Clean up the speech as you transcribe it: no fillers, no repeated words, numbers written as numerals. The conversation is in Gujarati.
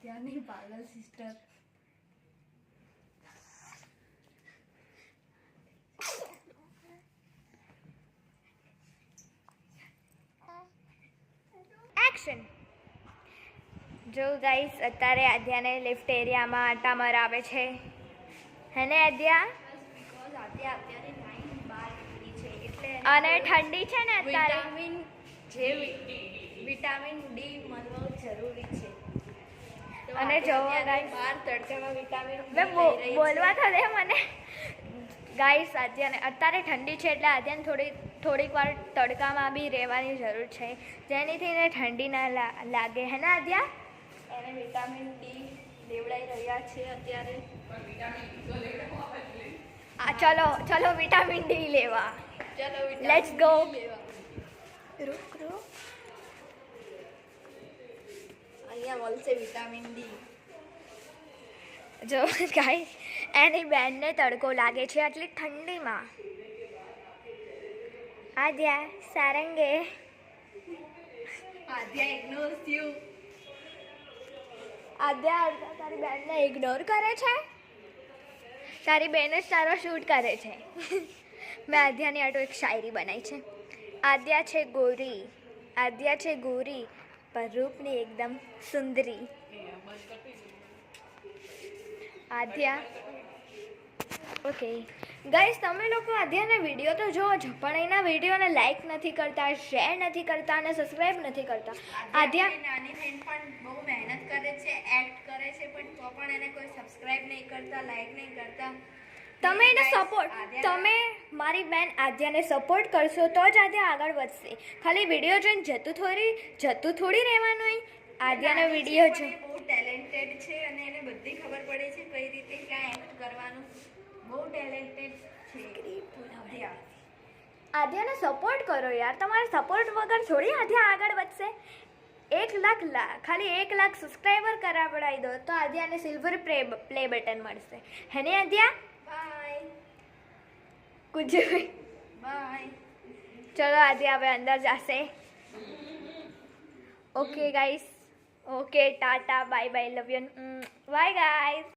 આદ્યાની પાગલ સિસ્ટર. એક્શન. જો ગાઈસ અત્યારે આદ્યાને લિફ્ટ એરિયામાં આટા મરાવે છે હે ને આદ્યા? બીકોઝ આદ્યા અત્યારે 9 12 છે એટલે અને ઠંડી છે ને અત્યારે, વિટામિન ડી મળવો જરૂરી છે. અને જો બહાર તડકામાં વિટામિન મેં બોલવા તો દે મને. ગાઈસ આદ્યાને અત્યારે ઠંડી છે એટલે આદ્યાને થોડીક વાર તડકામાં બી રહેવાની જરૂર છે, જેનીથી એને ઠંડી ના લાગે હે ને આદ્યા? એને વિટામિન ડી લેવડાઈ રહ્યા છે અત્યારે. ચલો વિટામિન ડી લેવા. ચલો લેટ્સ ગો. રૂક અહીંયા મળશે વિટામિન ડી. જો ગાઈસ એની બેનને તડકો લાગે છે આટલી ઠંડીમાં. આદ્યા સારંગે. Aadya ignore you. આદ્યા તારી બેનને ઇગ્નોર કરે છે? તારી બેન જ તારો શૂટ કરે છે. મેં આદ્યાની આટો એક શાયરી બનાવી છે. આદ્યા છે ગોરી, આદ્યા છે ગોરી, પર રૂપની એકદમ સુંદરી. આદ્યા ઓકે ગાઈસ, તમે લોકો આદ્યાના વિડીયો તો જોવો છો પણ એના વિડીયોને લાઈક નથી કરતા, શેર નથી કરતા અને સબસ્ક્રાઈબ નથી કરતા. આદ્યા નાની બેન પણ બહુ મહેનત કરે છે, એક્ટ કરે છે, પણ તો પણ એને કોઈ સબસ્ક્રાઇબ નહીં કરતા, લાઈક નહીં કરતા. તમે એને સપોર્ટ, તમે મારી બેન આદ્યાને સપોર્ટ કરશો તો જ આદ્યા આગળ વધશે. ખાલી વિડીયો જોઈને જતું થોડી રહેવાનું હોય. આદ્યાનો વિડીયો જો બહુ ટેલેન્ટેડ છે અને એને બધી ખબર પડે છે કઈ રીતે ક્યાં એક્ટ કરવાનું. બહુ ટેલેન્ટેડ છે. આદ્યાને સપોર્ટ કરો યાર. તમારા સપોર્ટ વગર થોડી આદ્યા આગળ વધશે. 1 લાખ ખાલી 1 લાખ સબસ્ક્રાઈબર કરાવડાવી દો તો આદ્યાને સિલ્વર પ્લે બટન મળશે હે ને આદ્યા? બાય કુછ બાય. ચલો આદ્યા હવે અંદર જશે. Okay guys, okay tata bye bye, love you, bye guys.